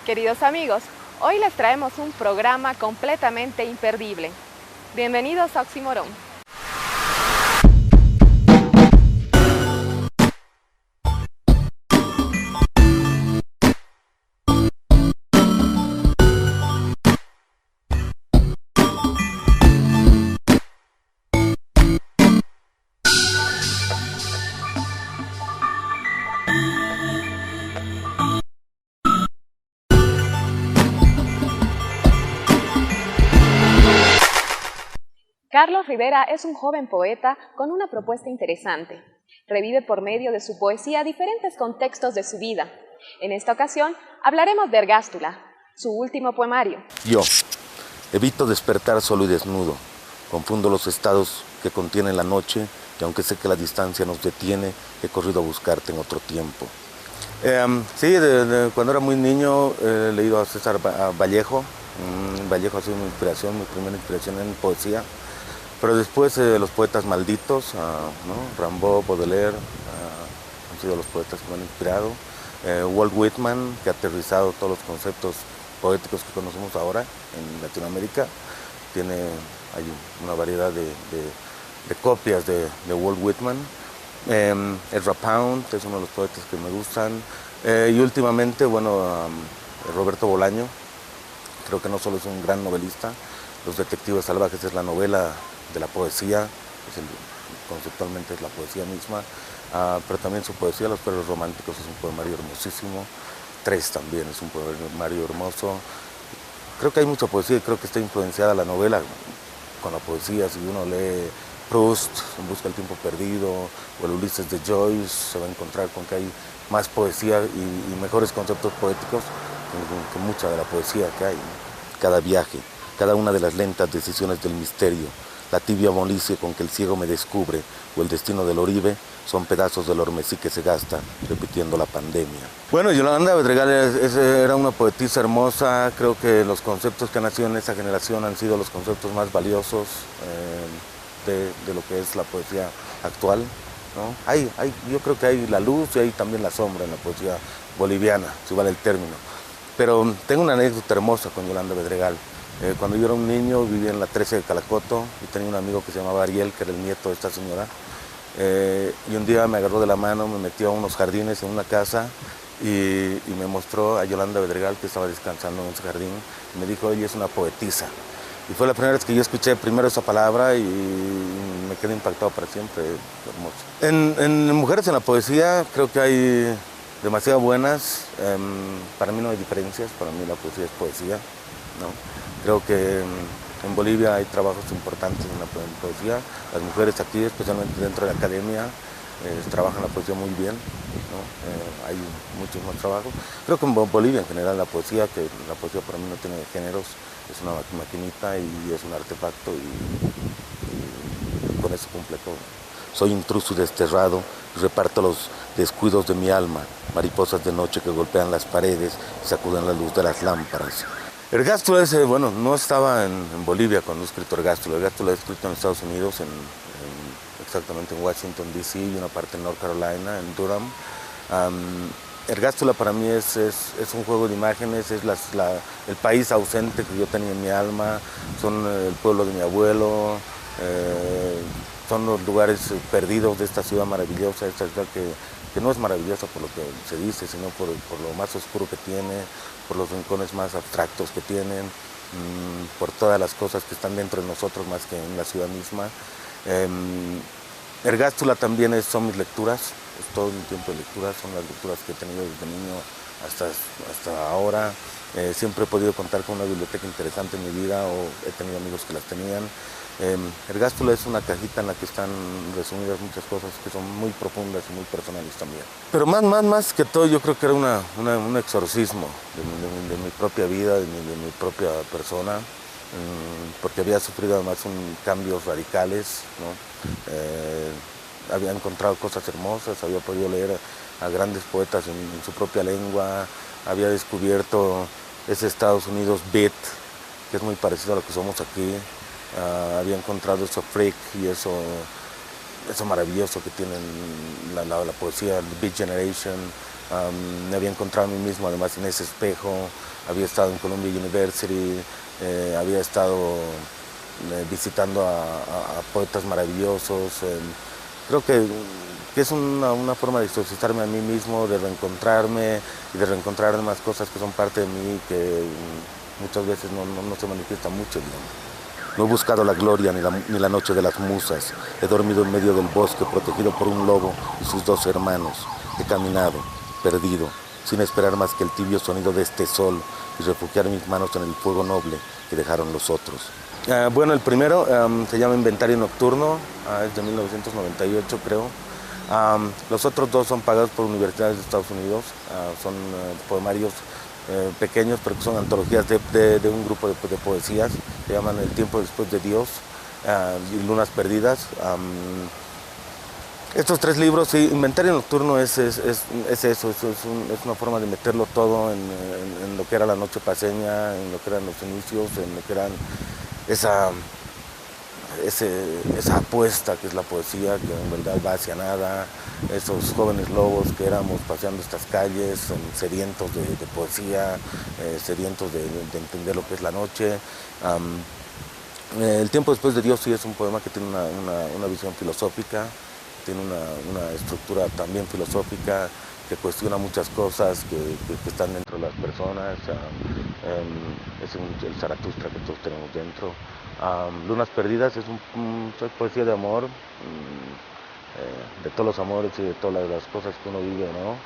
Queridos amigos, hoy les traemos un programa completamente imperdible. Bienvenidos a Oxímoron. Carlos Rivera es un joven poeta con una propuesta interesante. Revive por medio de su poesía diferentes contextos de su vida. En esta ocasión hablaremos de Ergástula, su último poemario. Yo evito despertar solo y desnudo. Confundo los estados que contiene la noche y aunque sé que la distancia nos detiene, he corrido a buscarte en otro tiempo. Cuando era muy niño he leído a César Vallejo. Vallejo ha sido mi inspiración, mi primera inspiración en poesía. Pero después los poetas malditos, Rimbaud, Baudelaire, han sido los poetas que me han inspirado. Walt Whitman, que ha aterrizado todos los conceptos poéticos que conocemos ahora en Latinoamérica. Hay una variedad de copias de Walt Whitman. Ezra Pound es uno de los poetas que me gustan. Y últimamente, Roberto Bolaño, creo que no solo es un gran novelista. Los Detectives Salvajes es la novela de la poesía, conceptualmente es la poesía misma, pero también su poesía, Los Perros Románticos, es un poemario hermosísimo. Tres también es un poemario hermoso. Creo que hay mucha poesía y creo que está influenciada la novela con la poesía. Si uno lee Proust, En busca del tiempo perdido, o el Ulises de Joyce, se va a encontrar con que hay más poesía y mejores conceptos poéticos que mucha de la poesía que hay, ¿no? Cada viaje, cada una de las lentas decisiones del misterio, la tibia molicie con que el ciego me descubre o el destino del oribe son pedazos del hormesí que se gasta repitiendo la pandemia. Bueno, Yolanda Bedregal era una poetisa hermosa. Creo que los conceptos que han nacido en esa generación han sido los conceptos más valiosos de lo que es la poesía actual, ¿no? Yo creo que hay la luz y hay también la sombra en la poesía boliviana, si vale el término. Pero tengo una anécdota hermosa con Yolanda Bedregal. Cuando yo era un niño vivía en la 13 de Calacoto y tenía un amigo que se llamaba Ariel, que era el nieto de esta señora. Y un día me agarró de la mano, me metió a unos jardines en una casa y me mostró a Yolanda Bedregal, que estaba descansando en ese jardín. Y me dijo, ella es una poetisa. Y fue la primera vez que yo escuché primero esa palabra y me quedé impactado para siempre. Hermoso. En Mujeres en la Poesía creo que hay demasiado buenas. Para mí no hay diferencias, para mí la poesía es poesía, ¿no? Creo que en Bolivia hay trabajos importantes en la poesía. Las mujeres aquí, especialmente dentro de la academia, trabajan la poesía muy bien, ¿no? Hay muchos más trabajos. Creo que en Bolivia en general la poesía para mí no tiene géneros, es una maquinita y es un artefacto y con eso cumple todo. Soy intruso y desterrado, reparto los descuidos de mi alma, mariposas de noche que golpean las paredes y sacuden la luz de las lámparas. Ergástula no estaba en Bolivia cuando he escrito Ergástula. Ergástula he escrito en Estados Unidos, exactamente en Washington, D.C. y una parte en North Carolina, en Durham. Ergástula para mí es un juego de imágenes, es el país ausente que yo tenía en mi alma, son el pueblo de mi abuelo, son los lugares perdidos de esta ciudad maravillosa, esta ciudad que no es maravillosa por lo que se dice, sino por lo más oscuro que tiene, por los rincones más abstractos que tienen, por todas las cosas que están dentro de nosotros más que en la ciudad misma. Ergástula también son mis lecturas, es todo mi tiempo de lectura, son las lecturas que he tenido desde niño hasta ahora. Siempre he podido contar con una biblioteca interesante en mi vida o he tenido amigos que las tenían. Ergástula es una cajita en la que están resumidas muchas cosas que son muy profundas y muy personales también. Pero más que todo yo creo que era un exorcismo de mi propia vida, de mi propia persona, porque había sufrido además cambios radicales, ¿no? Había encontrado cosas hermosas, había podido leer a grandes poetas en su propia lengua, había descubierto ese Estados Unidos beat, que es muy parecido a lo que somos aquí. Había encontrado eso freak y eso maravilloso que tienen la poesía, The Beat Generation. Me había encontrado a mí mismo además en ese espejo. había estado en Columbia University, había estado visitando a poetas maravillosos. Creo que es una forma de exorcizarme a mí mismo, de reencontrarme y de reencontrar más cosas que son parte de mí que muchas veces no se manifiesta mucho, digamos. No he buscado la gloria ni la noche de las musas. He dormido en medio del bosque, protegido por un lobo y sus 2 hermanos. He caminado, perdido, sin esperar más que el tibio sonido de este sol y refugiar mis manos en el fuego noble que dejaron los otros. Bueno, el primero se llama Inventario Nocturno, es de 1998, creo. Los otros 2 son pagados por universidades de Estados Unidos, son poemarios pequeños, pero que son antologías de un grupo de poesías, se llaman El tiempo después de Dios y Lunas perdidas. Estos 3 libros, sí, Inventario Nocturno es eso, es una forma de meterlo todo en lo que era la noche paseña, en lo que eran los inicios, en lo que eran esa apuesta que es la poesía, que en verdad va hacia nada, esos jóvenes lobos que éramos paseando estas calles, sedientos de poesía, sedientos de entender lo que es la noche. El tiempo después de Dios sí es un poema que tiene una visión filosófica, tiene una estructura también filosófica que cuestiona muchas cosas que están dentro de las personas. Es el Zaratustra que todos tenemos dentro. Lunas perdidas es es poesía de amor, de todos los amores y de todas las cosas que uno vive, ¿no?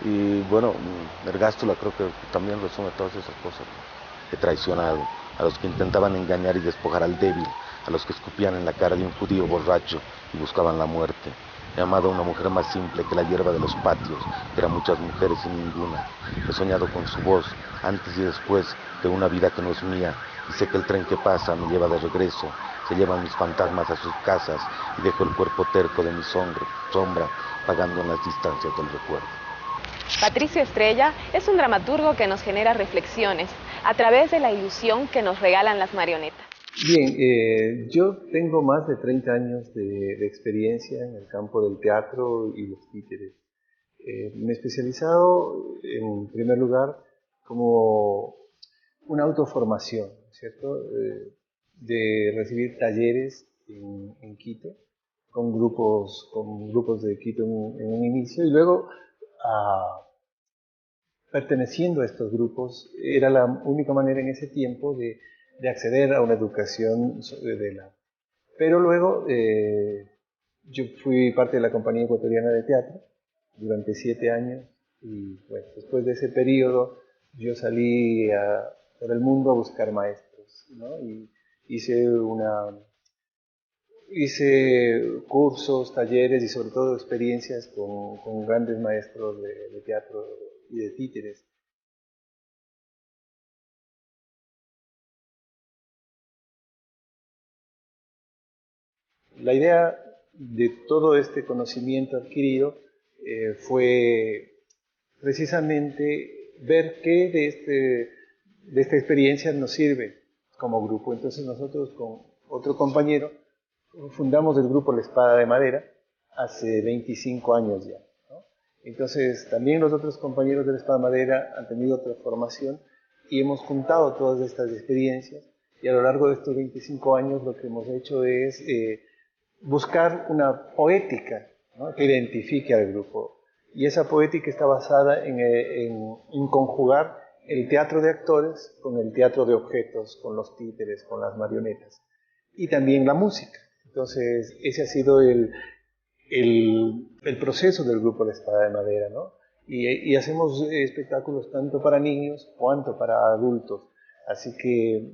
Y bueno, Ergástula creo que también resume todas esas cosas. He traicionado a los que intentaban engañar y despojar al débil, a los que escupían en la cara de un judío borracho y buscaban la muerte. He amado a una mujer más simple que la hierba de los patios, que eran muchas mujeres y ninguna. He soñado con su voz, antes y después de una vida que no es mía, y sé que el tren que pasa me lleva de regreso, se llevan mis fantasmas a sus casas y dejo el cuerpo terco de mi sombra vagando en las distancias del recuerdo. Patricio Estrella es un dramaturgo que nos genera reflexiones a través de la ilusión que nos regalan las marionetas. Bien, yo tengo más de 30 años de experiencia en el campo del teatro y los títeres. Me he especializado, en primer lugar, como una autoformación, ¿cierto? De recibir talleres en Quito, con grupos de Quito en un inicio, y luego, perteneciendo a estos grupos, era la única manera en ese tiempo de acceder a una educación de la... Pero luego yo fui parte de la Compañía Ecuatoriana de Teatro durante 7 años y pues, después de ese periodo yo salí por el mundo a buscar maestros, ¿no? Y hice cursos, talleres y sobre todo experiencias con grandes maestros de teatro y de títeres. La idea de todo este conocimiento adquirido fue precisamente ver qué de esta experiencia nos sirve como grupo. Entonces nosotros con otro compañero fundamos el grupo La Espada de Madera hace 25 años ya, ¿no? Entonces también los otros compañeros de La Espada de Madera han tenido otra formación y hemos juntado todas estas experiencias y a lo largo de estos 25 años lo que hemos hecho es buscar una poética, ¿no? Que identifique al grupo. Y esa poética está basada en conjugar el teatro de actores con el teatro de objetos, con los títeres, con las marionetas. Y también la música. Entonces, ese ha sido el proceso del grupo La Espada de Madera, ¿no? Y hacemos espectáculos tanto para niños cuanto para adultos. Así que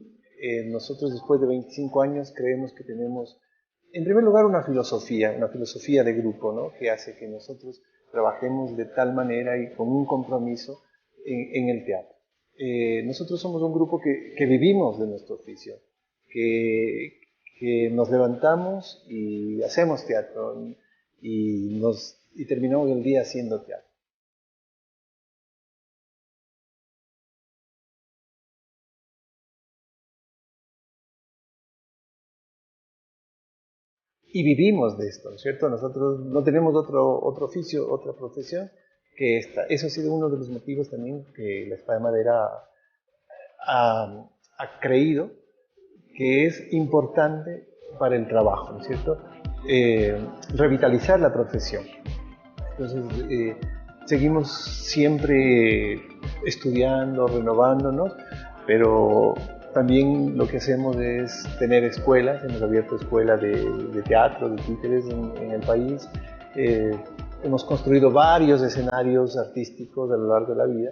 nosotros después de 25 años creemos que tenemos, en primer lugar, una filosofía de grupo, ¿no? Que hace que nosotros trabajemos de tal manera y con un compromiso en el teatro. Nosotros somos un grupo que vivimos de nuestro oficio, que nos levantamos y hacemos teatro y terminamos el día haciendo teatro. Y vivimos de esto, ¿cierto? Nosotros no tenemos otro oficio, otra profesión Eso ha sido uno de los motivos también que la Espada de Madera ha creído que es importante para el trabajo, ¿no es cierto? Revitalizar la profesión. Entonces, seguimos siempre estudiando, renovándonos, pero también lo que hacemos es tener escuelas. Hemos abierto escuelas de teatro, de títeres en el país. Hemos construido varios escenarios artísticos a lo largo de la vida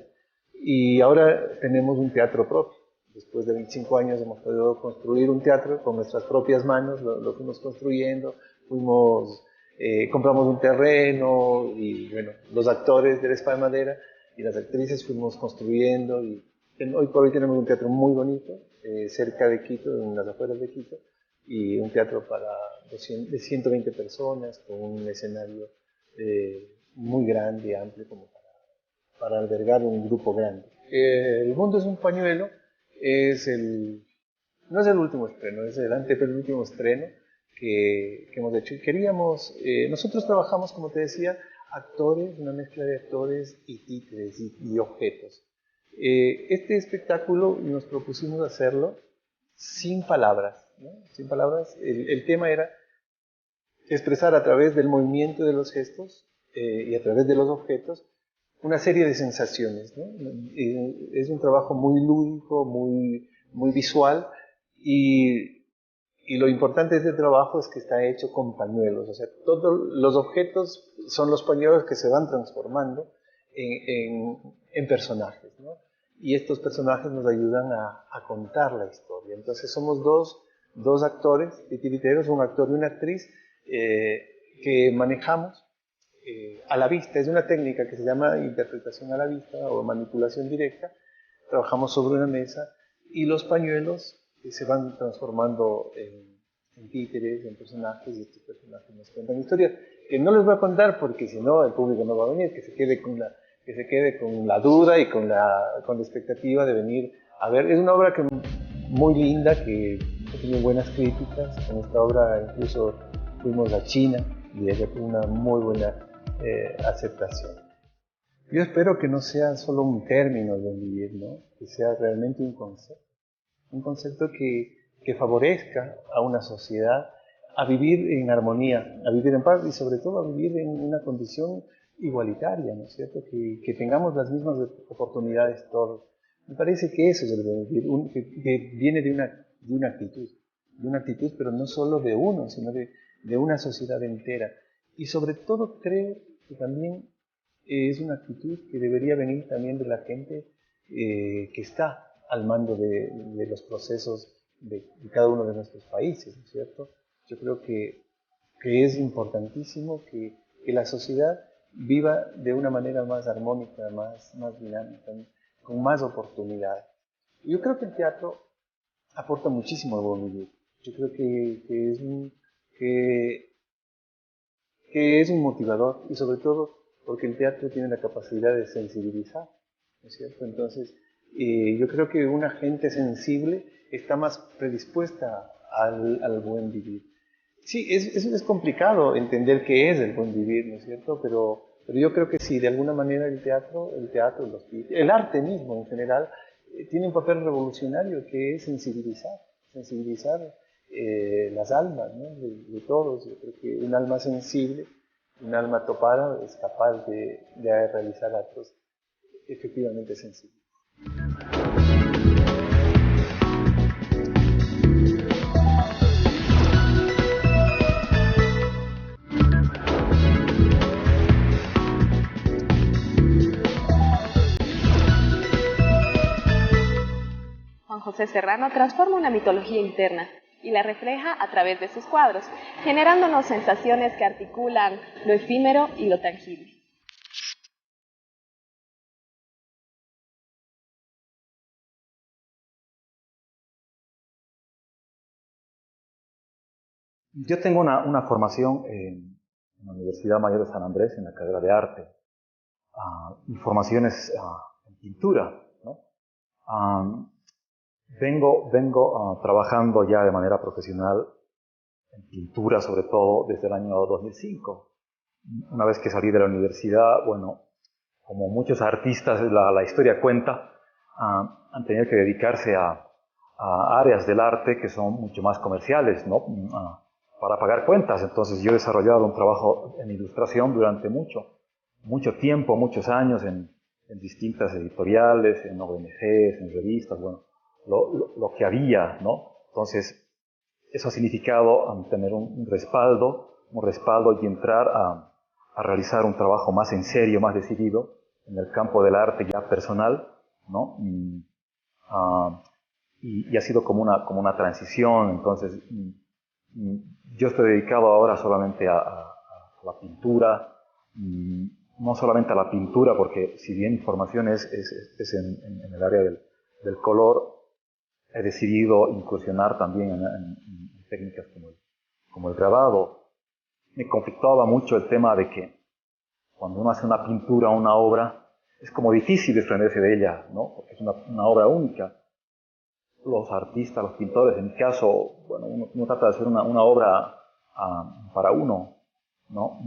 y ahora tenemos un teatro propio. Después de 25 años hemos podido construir un teatro con nuestras propias manos, lo fuimos construyendo, compramos un terreno y bueno, los actores de la Espada de Madera y las actrices fuimos construyendo y hoy por hoy tenemos un teatro muy bonito cerca de Quito, en las afueras de Quito, y un teatro de 120 personas con un escenario muy grande, amplio, como para albergar un grupo grande. El mundo es un pañuelo. No es el último estreno, es el antepenúltimo estreno que hemos hecho. Nosotros trabajamos, como te decía, actores, una mezcla de actores y títeres y objetos. Este espectáculo nos propusimos hacerlo sin palabras, ¿no? Sin palabras. El tema era expresar a través del movimiento de los gestos y a través de los objetos una serie de sensaciones, ¿no? Es un trabajo muy lúdico, muy visual y lo importante de este trabajo es que está hecho con pañuelos, o sea, todos los objetos son los pañuelos que se van transformando en personajes, ¿no? Y estos personajes nos ayudan a contar la historia. Entonces somos dos actores titiriteros, un actor y una actriz que manejamos a la vista. Es una técnica que se llama interpretación a la vista o manipulación directa. Trabajamos sobre una mesa y los pañuelos se van transformando en títeres, en personajes, y estos personajes nos cuentan historias que no les voy a contar porque si no el público no va a venir, que se quede con la duda y con la expectativa de venir a ver. Es una obra muy linda, que tiene buenas críticas. Con esta obra incluso fuimos a China y ella tuvo una muy buena aceptación. Yo espero que no sea solo un término de vivir, ¿no? Que sea realmente un concepto que favorezca a una sociedad a vivir en armonía, a vivir en paz y sobre todo a vivir en una condición igualitaria, ¿no es cierto? Que tengamos las mismas oportunidades todos. Me parece que eso es el buen vivir, que viene de una actitud, pero no solo de uno, sino de una sociedad entera. Y sobre todo creo que también es una actitud que debería venir también de la gente que está al mando de los procesos de cada uno de nuestros países, ¿no es cierto? Yo creo que es importantísimo que la sociedad viva de una manera más armónica, más dinámica, con más oportunidades. Yo creo que el teatro aporta muchísimo al buen vivir. Yo creo que es un motivador y sobre todo porque el teatro tiene la capacidad de sensibilizar, ¿no es cierto? Entonces, yo creo que una gente sensible está más predispuesta al buen vivir. Sí, es complicado entender qué es el buen vivir, ¿no es cierto? Pero yo creo que sí, de alguna manera el el arte mismo en general, tiene un papel revolucionario que es sensibilizar las almas, ¿no? de todos. Yo creo que un alma sensible, un alma topada es capaz de realizar actos efectivamente sensibles. Juan José Serrano transforma una mitología interna y la refleja a través de sus cuadros, generándonos sensaciones que articulan lo efímero y lo tangible. Yo tengo una formación en la Universidad Mayor de San Andrés, en la carrera de arte, y formaciones en pintura, ¿no? Vengo trabajando ya de manera profesional en pintura, sobre todo desde el año 2005. Una vez que salí de la universidad, bueno, como muchos artistas, la historia cuenta, han tenido que dedicarse a áreas del arte que son mucho más comerciales, ¿no? Para pagar cuentas. Entonces yo he desarrollado un trabajo en ilustración durante mucho tiempo, muchos años, en distintas editoriales, en ONGs, en revistas, bueno, lo que había, ¿no? Entonces, eso ha significado tener un respaldo y entrar a realizar un trabajo más en serio, más decidido, en el campo del arte ya personal, ¿no? Y ha sido como una transición. Entonces, yo estoy dedicado ahora solamente a la pintura, no solamente a la pintura, porque si bien mi formación es en el área del color, he decidido incursionar también en técnicas como el grabado. Me conflictaba mucho el tema de que cuando uno hace una pintura o una obra, es como difícil desprenderse de ella, ¿no? Porque es una obra única. Los artistas, los pintores, en mi caso, bueno, uno trata de hacer una obra para uno, ¿no?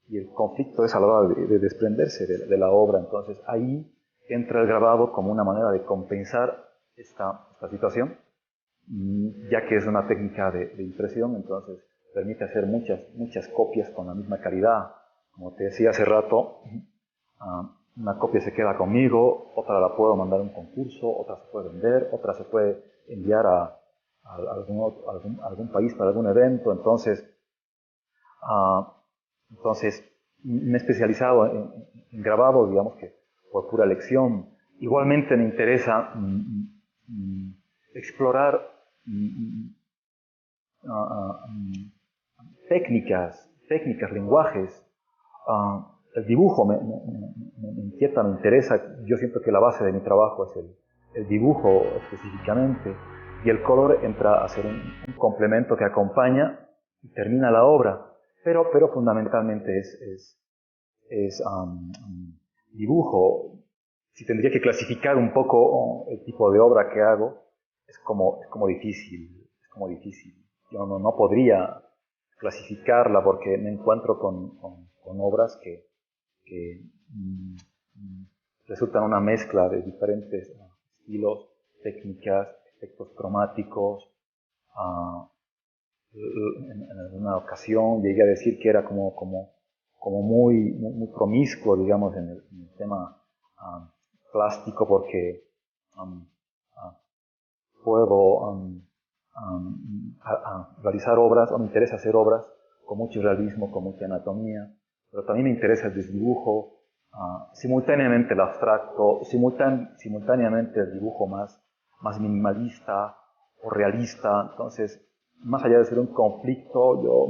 Y el conflicto es a la hora de desprenderse de la obra. Entonces ahí entra el grabado como una manera de compensar esta situación, ya que es una técnica de impresión. Entonces permite hacer muchas copias con la misma calidad. Como te decía hace rato, una copia se queda conmigo, otra la puedo mandar a un concurso, otra se puede vender, otra se puede enviar a algún país para algún evento. Entonces me he especializado en grabado, digamos que por pura elección. Igualmente me interesa explorar técnicas, lenguajes. El dibujo me inquieta, me interesa. Yo siento que la base de mi trabajo es el dibujo específicamente, y el color entra a ser un complemento que acompaña y termina la obra, pero fundamentalmente es dibujo. Si tendría que clasificar un poco el tipo de obra que hago, es como difícil. Yo no podría clasificarla, porque me encuentro con obras que resultan una mezcla de diferentes estilos, técnicas, efectos cromáticos. En alguna ocasión llegué a decir que era como muy promiscuo, digamos, en el tema plástico, porque puedo realizar obras, o me interesa hacer obras con mucho realismo, con mucha anatomía, pero también me interesa el desdibujo, simultáneamente el abstracto, simultáneamente el dibujo más minimalista o realista. Entonces, más allá de ser un conflicto, yo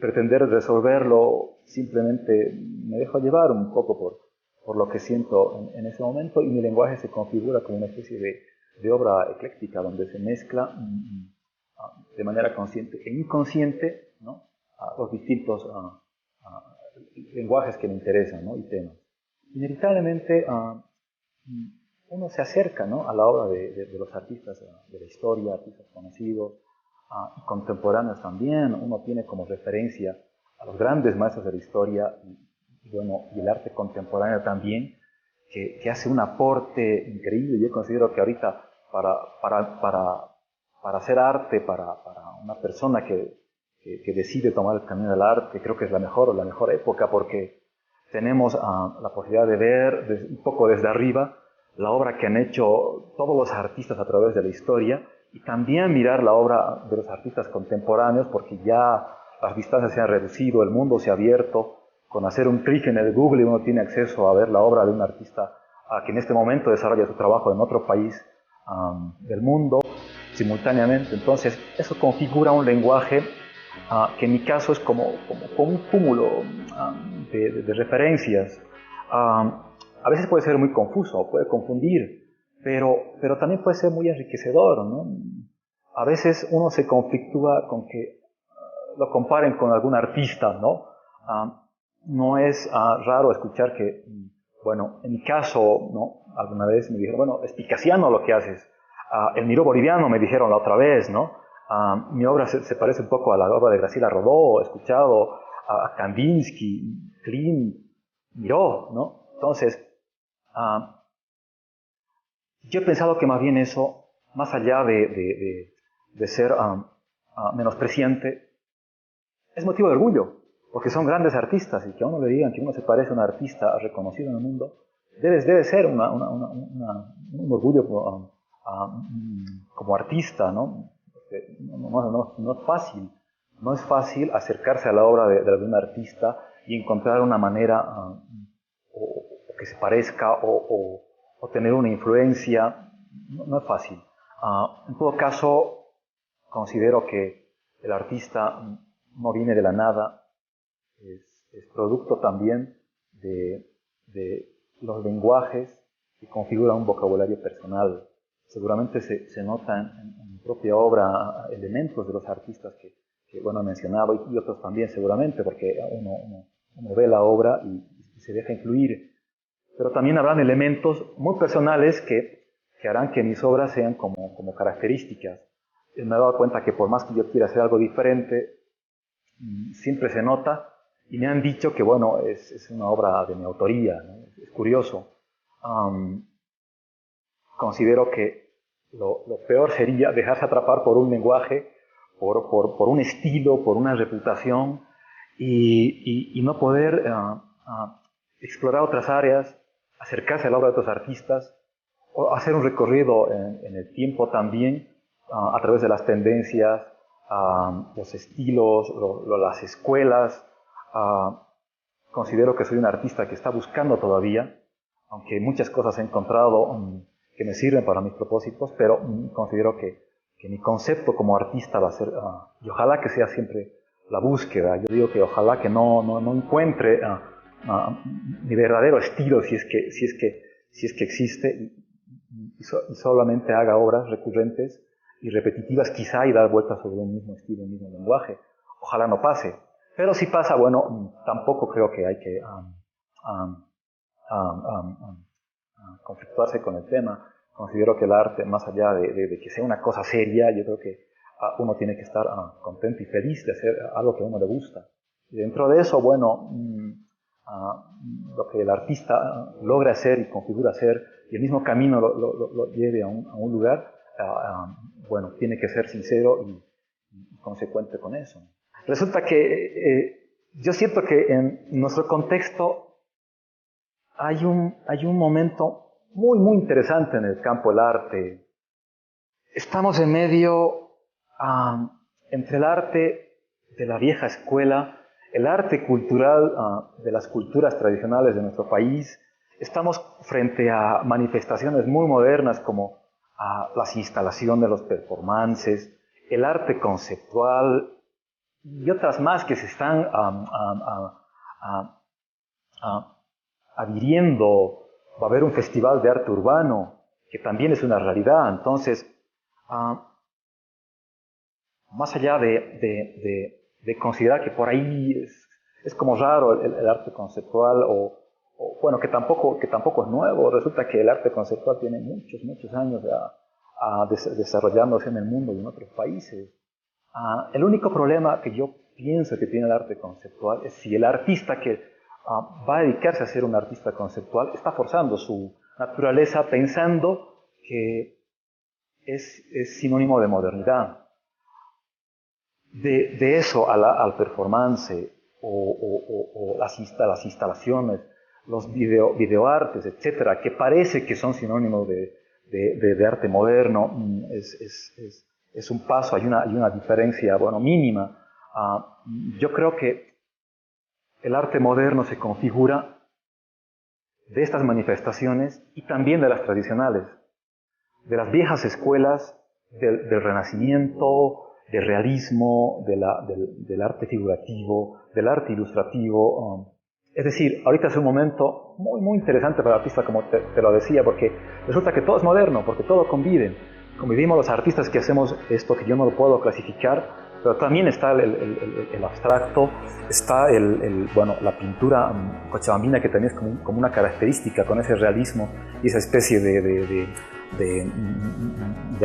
pretender resolverlo, simplemente me dejo llevar un poco por lo que siento en ese momento, y mi lenguaje se configura como una especie de obra ecléctica, donde se mezcla de manera consciente e inconsciente, ¿no?, los distintos lenguajes que me interesan, ¿no?, y temas. Inevitablemente uno se acerca, ¿no?, a la obra de los artistas de la historia, artistas conocidos, y contemporáneos también. Uno tiene como referencia a los grandes maestros de la historia, y el arte contemporáneo también, que hace un aporte increíble. Yo considero que ahorita para hacer arte, para una persona que decide tomar el camino del arte, creo que es la mejor época, porque tenemos la posibilidad de ver un poco desde arriba la obra que han hecho todos los artistas a través de la historia, y también mirar la obra de los artistas contemporáneos, porque ya las distancias se han reducido, el mundo se ha abierto. Con hacer un clic en el Google uno tiene acceso a ver la obra de un artista que en este momento desarrolla su trabajo en otro país del mundo simultáneamente. Entonces eso configura un lenguaje que en mi caso es como un cúmulo de referencias. A veces puede ser muy confuso, puede confundir, pero también puede ser muy enriquecedor, ¿no? A veces uno se conflictúa con que lo comparen con algún artista, ¿no? No es raro escuchar que, bueno, en mi caso, ¿no?, alguna vez me dijeron, bueno, es picasiano lo que haces. El Miró boliviano me dijeron la otra vez, ¿no? Mi obra se parece un poco a la obra de Graciela Rodó. He escuchado a Kandinsky, Klimt, miró, ¿no? Entonces, yo he pensado que más bien eso, más allá de ser menospreciante, es motivo de orgullo, porque son grandes artistas y que a uno le digan que uno se parece a un artista reconocido en el mundo, debe ser un orgullo como artista, ¿no? Porque no es fácil. No es fácil acercarse a la obra de algún artista y encontrar una manera o que se parezca o tener una influencia. No es fácil. En todo caso, considero que el artista no viene de la nada, es producto también de los lenguajes que configuran un vocabulario personal. Seguramente se notan en mi propia obra elementos de los artistas que bueno, he mencionado, y otros también seguramente, porque uno ve la obra y se deja influir. Pero también habrán elementos muy personales que harán que mis obras sean como características. Me he dado cuenta que por más que yo quiera hacer algo diferente, siempre se nota, y me han dicho que, bueno, es una obra de mi autoría, ¿no? Es curioso. Considero que lo peor sería dejarse atrapar por un lenguaje, por un estilo, por una reputación, y no poder explorar otras áreas, acercarse a la obra de otros artistas, o hacer un recorrido en el tiempo también, a través de las tendencias, los estilos, las escuelas. Considero que soy un artista que está buscando todavía, aunque muchas cosas he encontrado que me sirven para mis propósitos, pero considero que mi concepto como artista va a ser, y ojalá que sea siempre la búsqueda. Yo digo que ojalá que no encuentre mi verdadero estilo, si es que existe, y solamente haga obras recurrentes y repetitivas quizá, y dar vueltas sobre un mismo estilo, un mismo lenguaje. Ojalá no pase. Pero si pasa, bueno, tampoco creo que hay que conflictuarse con el tema. Considero que el arte, más allá de que sea una cosa seria, yo creo que uno tiene que estar contento y feliz de hacer algo que a uno le gusta. Y dentro de eso, bueno, lo que el artista logra hacer y configura hacer, y el mismo camino lo lleve a un lugar, bueno, tiene que ser sincero y consecuente con eso. Resulta que yo siento que en nuestro contexto hay un momento muy, muy interesante en el campo del arte. Estamos en medio entre el arte de la vieja escuela, el arte cultural de las culturas tradicionales de nuestro país. Estamos frente a manifestaciones muy modernas como las instalaciones, los performances, el arte conceptual y otras más que se están adhiriendo. Va a haber un festival de arte urbano, que también es una realidad. Entonces, más allá de considerar que por ahí es como raro el arte conceptual, o bueno, que tampoco es nuevo, resulta que el arte conceptual tiene muchos años desarrollándose en el mundo y en otros países. El único problema que yo pienso que tiene el arte conceptual es si el artista que va a dedicarse a ser un artista conceptual está forzando su naturaleza pensando que es sinónimo de modernidad. De eso al performance o las instalaciones, los videoartes, etcétera, que parece que son sinónimos de arte moderno, es un paso, hay una diferencia, bueno, mínima. Yo creo que el arte moderno se configura de estas manifestaciones y también de las tradicionales, de las viejas escuelas del Renacimiento, del realismo, del arte figurativo, del arte ilustrativo. Es decir, ahorita es un momento muy, muy interesante para el artista, como te lo decía, porque resulta que todo es moderno, porque todo convivimos los artistas que hacemos esto, que yo no lo puedo clasificar, pero también está el abstracto, está bueno, la pintura cochabambina, que también es como una característica, con ese realismo y esa especie de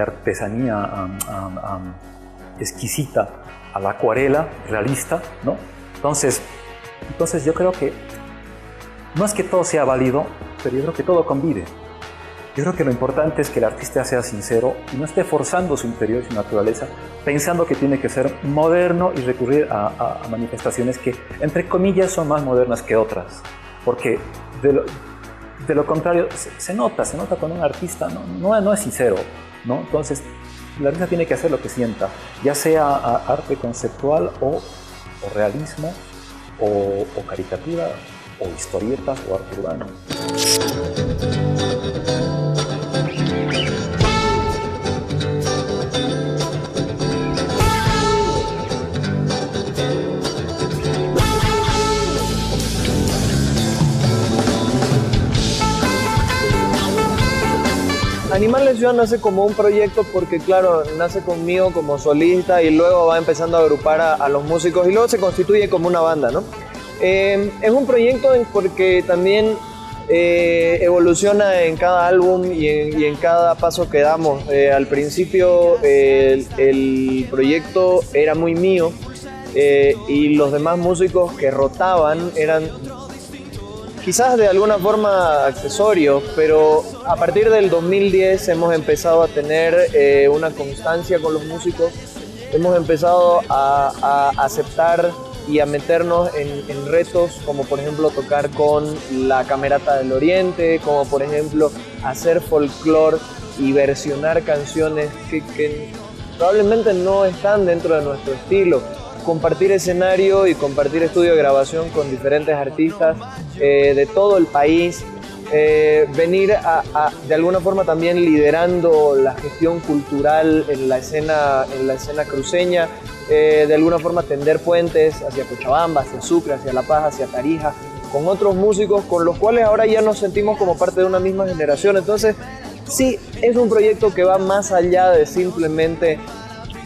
artesanía exquisita a la acuarela realista, ¿no? Entonces yo creo que no es que todo sea válido, pero yo creo que todo convive. Yo creo que lo importante es que el artista sea sincero y no esté forzando su interior y su naturaleza, pensando que tiene que ser moderno y recurrir a manifestaciones que, entre comillas, son más modernas que otras. Porque de lo contrario, se nota cuando un artista no es sincero, ¿no? Entonces, el artista tiene que hacer lo que sienta, ya sea arte conceptual o realismo, o caricatura, o historietas, o arte urbano. Animal de Ciudad nace como un proyecto porque, claro, nace conmigo como solista y luego va empezando a agrupar a los músicos y luego se constituye como una banda, ¿no? Es un proyecto porque también evoluciona en cada álbum y en cada paso que damos. Al principio el proyecto era muy mío y los demás músicos que rotaban eran quizás de alguna forma accesorios, pero a partir del 2010 hemos empezado a tener una constancia con los músicos, hemos empezado a aceptar y a meternos en retos como por ejemplo tocar con la Camerata del Oriente, como por ejemplo hacer folclore y versionar canciones que probablemente no están dentro de nuestro estilo. Compartir escenario y compartir estudio de grabación con diferentes artistas de todo el país, venir de alguna forma también liderando la gestión cultural en la escena cruceña, de alguna forma tender puentes hacia Cochabamba, hacia Sucre, hacia La Paz, hacia Tarija, con otros músicos con los cuales ahora ya nos sentimos como parte de una misma generación. Entonces, sí, es un proyecto que va más allá de simplemente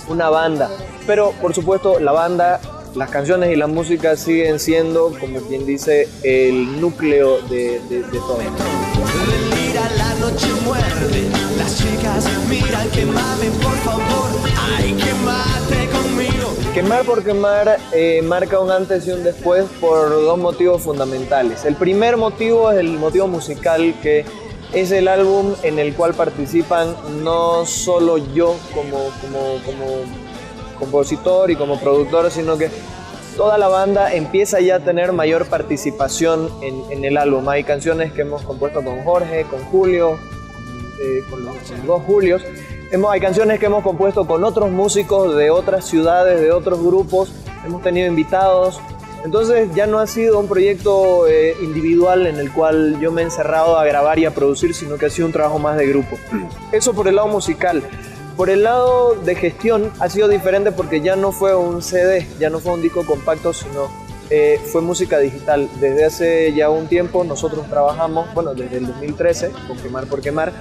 una banda. Pero, por supuesto, la banda, las canciones y la música siguen siendo, como quien dice, el núcleo de todo. Mira, la noche muerde, las chicas miran, quémame por favor, ay, quémate conmigo. Quemar por Quemar marca un antes y un después por dos motivos fundamentales. El primer motivo es el motivo musical, que es el álbum en el cual participan no solo yo como compositor y como productor, sino que toda la banda empieza ya a tener mayor participación en el álbum. Hay canciones que hemos compuesto con Jorge, con Julio, con los dos Julios. Hay canciones que hemos compuesto con otros músicos de otras ciudades, de otros grupos. Hemos tenido invitados. Entonces ya no ha sido un proyecto individual en el cual yo me he encerrado a grabar y a producir, sino que ha sido un trabajo más de grupo. Eso por el lado musical. Por el lado de gestión ha sido diferente porque ya no fue un CD, ya no fue un disco compacto, sino fue música digital. Desde hace ya un tiempo nosotros trabajamos, bueno, desde el 2013, con Quemar por Quemar,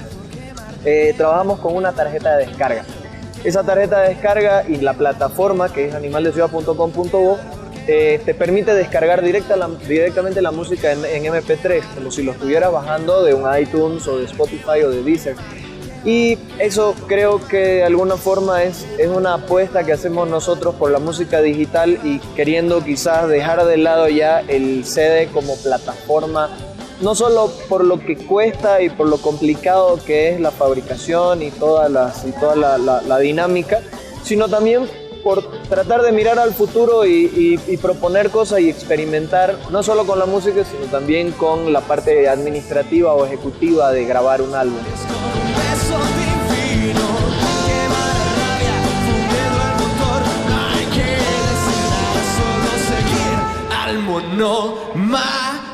trabajamos con una tarjeta de descarga. Esa tarjeta de descarga y la plataforma, que es animaldeciudad.com.bo, te permite descargar directamente la música en MP3, como si lo estuvieras bajando de un iTunes o de Spotify o de Deezer. Y eso creo que de alguna forma es una apuesta que hacemos nosotros por la música digital y queriendo quizás dejar de lado ya el CD como plataforma, no solo por lo que cuesta y por lo complicado que es la fabricación y toda la dinámica, sino también por tratar de mirar al futuro y proponer cosas y experimentar, no solo con la música, sino también con la parte administrativa o ejecutiva de grabar un álbum. No más.